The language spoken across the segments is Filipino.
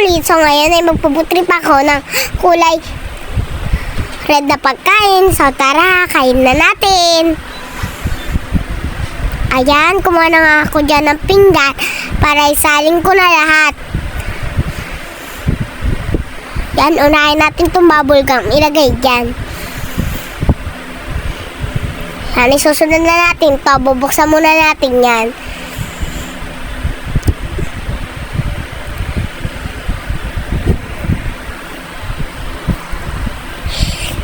chocolate. So ngayon ay magpuputrip ako ng kulay red na pagkain. So tara, kain na natin. Ayan, kumuha na nga ako dyan ng pinggan para isalin ko na lahat. Yan, unahin natin itong bubble gum. Ilagay dyan. Yan, isusunod na natin ito. Bubuksan muna natin yan.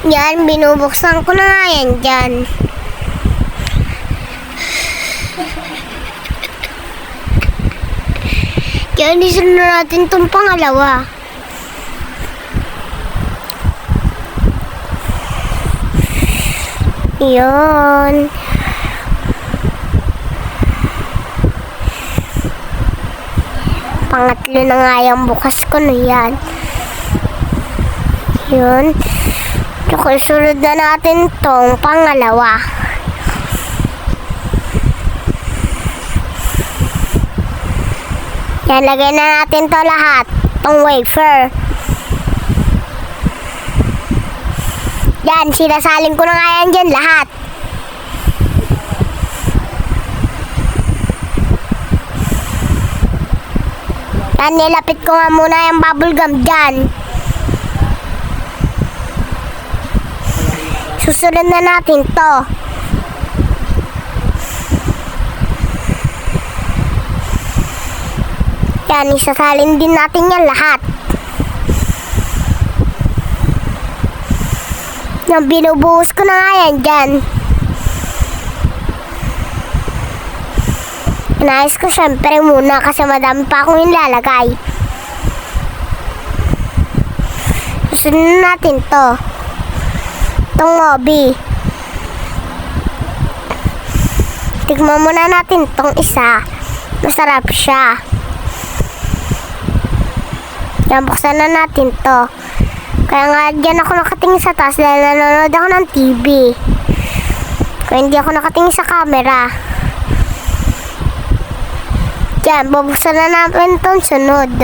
Yan, binubuksan ko na nga yan dyan. Yan, isunod na natin itong pangalawa. Yan. Pangatlo na nga yung bukas ko na yan. Yun. So, isunod na natin itong pangalawa. Yan, lagay na natin to lahat. Itong wafer. Yan, sinasalin ko na nga yan dyan lahat. Yan, nilapit ko nga muna yung bubble gum dyan. Susunod na natin to. Yan, isasalin din natin yan lahat. Yan, binubuhos ko na nga yan dyan. Inayos ko syempre muna kasi madami pa akong ilalagay. Susunod natin to. Itong Moby. Tignan muna natin itong isa. Masarap siya. Yan, buksan na natin to. Kaya nga dyan ako nakatingin sa taas dahil nanonood ako ng TV. Kaya hindi ako nakatingin sa camera. Yan, bubuksan na natin itong sunod.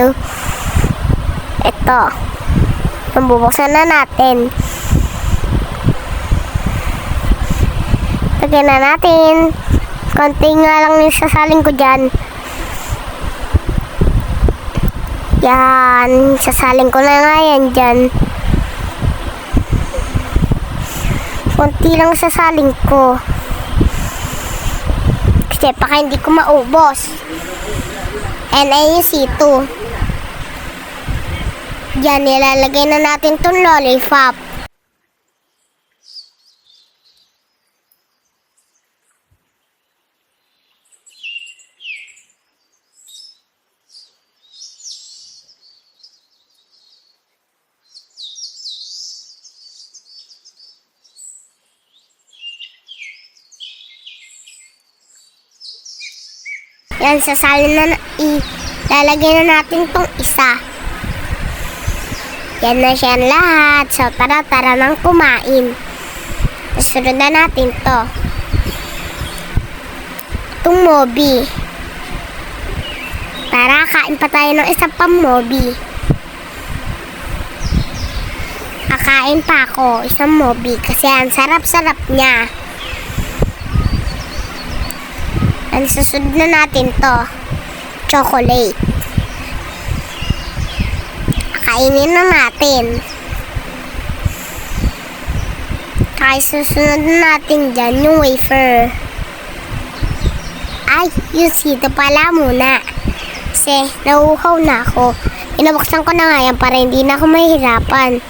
Ito. Yan, bubuksan na natin. Lagyan na natin. Konti nga lang yung sasalin ko dyan. Yan, sasalin ko na nga yan dyan. Konti lang sasalin ko. Kasi baka hindi ko maubos. And ayun yung C2. Yan, nilalagay na natin itong lollipop. Yan, sasalin na, ilalagay na natin tong isa. Yan na siya lahat. So, tara nang kumain. Sunod na natin to. Itong Moby. Tara, kain pa tayo ng isa pang Moby. Kakain pa ako, isang Moby. Kasi ang sarap-sarap niya. Ang susunod na natin to, chocolate. Kainin na natin. Kaya susunod na natin dyan yung wafer. Ay, yung sito pala muna. Kasi nauuhaw na ako. Inabuksan ko na nga yan para hindi na ako mahirapan.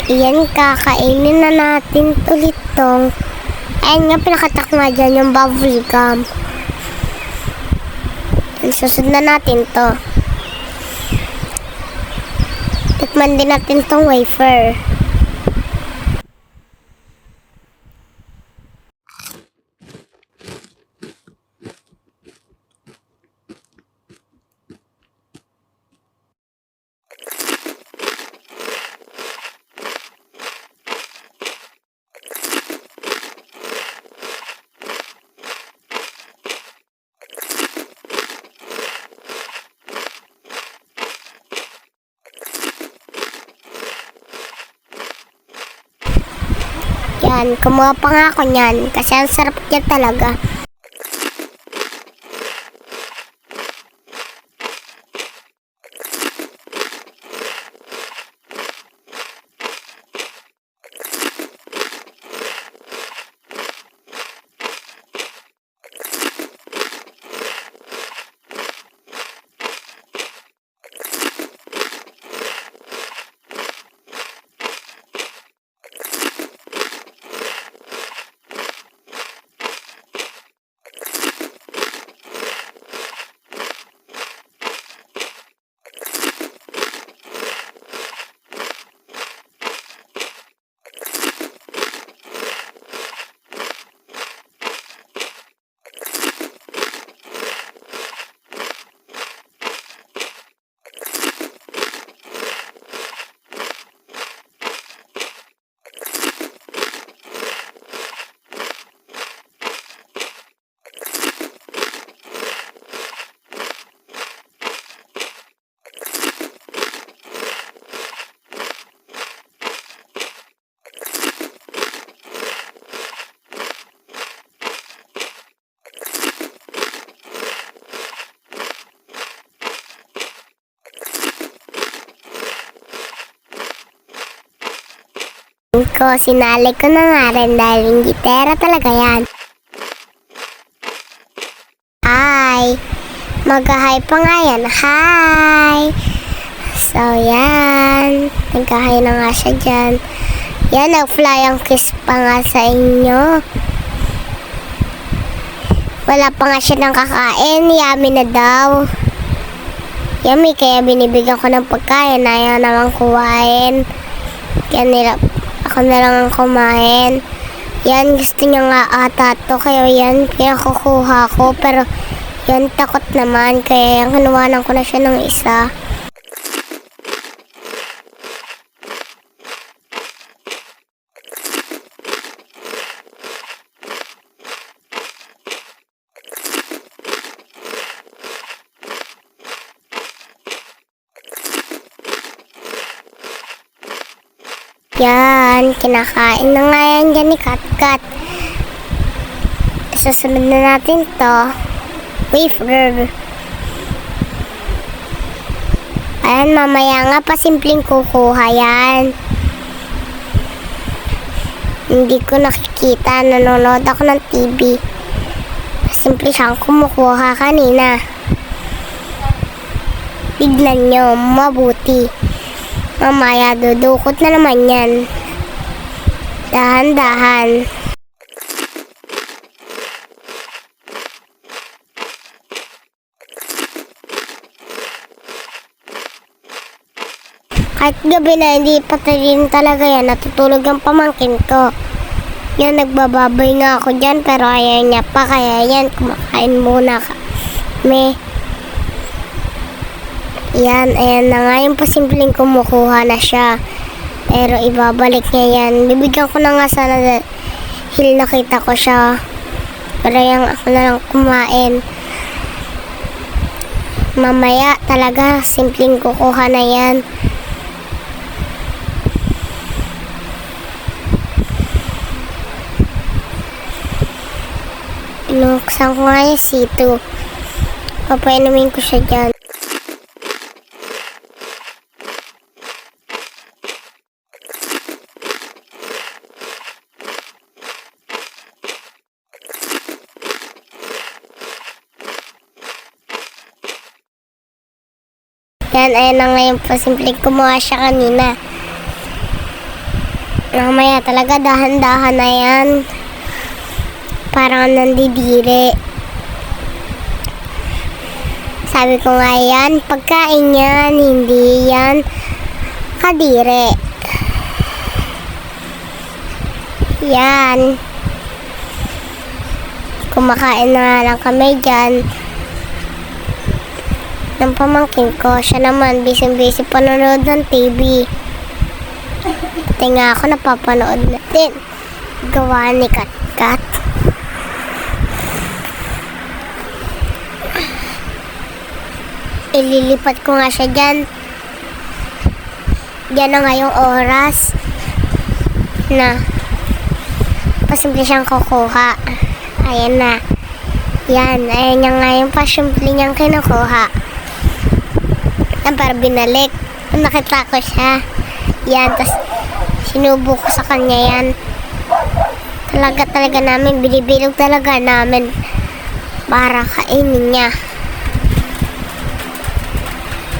Iyan, kakainin na natin ulit tong. Ayan nga, pinakatak nga dyan yung bubble gum. Susunod na natin to. Tikman din natin tong wafer. Yan, kumuha pa nga ako niyan kasi ang sarap niya talaga. Sinali ko na nga rin dahil yung gitara talaga yan. Hi! Mag-hi pa nga yan. Hi! So yan. Nag-hi na nga siya dyan. Yan, nag-fly ang kiss pa nga sa inyo. Wala pa nga siya ng kakain. Yummy na daw. Yummy, kaya binibigyan ko ng pagkain. Ayaw naman kuhain. Kaya ako na lang ang kumain. Yan, gusto niya nga ata to. Kaya yan, kaya kukuha ko. Pero yan, takot naman. Kaya yan, kinuwanan ko na siya ng isa. Yan, kinakain na nga yan dyan ni Katkat. Susunod na natin to. Wafer. Ayan, mamaya nga pa simpleng kukuha yan. Hindi ko nakikita, nanonood ako ng TV. Simple siyang kumukuha kanina. Tignan nyo, mabuti. Mamaya, dudukot na naman yan. Dahan-dahan. Kahit gabi na, hindi patayin talaga yan. Natutulog ang pamangkin ko. Yan, nagbababay nga ako dyan, pero ayaw niya pa. Kaya yan, kumakain muna kami. Yan, ayan na nga yung pasimpleng kumukuha na siya. Pero ibabalik niya yan. Bibigyan ko na nga sana dahil nakita ko siya. Pero yung ako na lang kumain. Mamaya talaga simpleng kukuha na yan. Inuksan ko nga yung C2. Papainumin ko siya dyan. Yan, ayan na ngayon po. Simpleng kumuha siya kanina. Mamaya talaga dahan-dahan na yan. Parang nandidiri. Sabi ko nga yan, pagkain yan, hindi yan kadire. Yan. Kumakain na lang kami dyan ng pamangkin ko. Siya naman, busy-busy panonood ng TV. Pati nga ako napapanood natin. Gawa ni Katkat. Ililipat ko nga siya dyan. Diyan na nga yung oras na pasimple siyang kukuha. Ayan na. Yan, ayan niya nga yung pasimple niyang kinukuha. Yan, para binalik. Nakita ko siya. Yan, tas sinubo ko sa kanya yan. Talaga namin, binibilog talaga namin para kainin niya.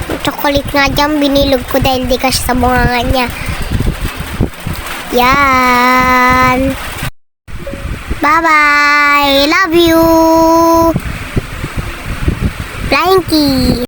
Yung chocolate nga dyan, binilog ko dahil di kasi sa bunganga niya. Yan. Bye-bye. Love you. Flying Key.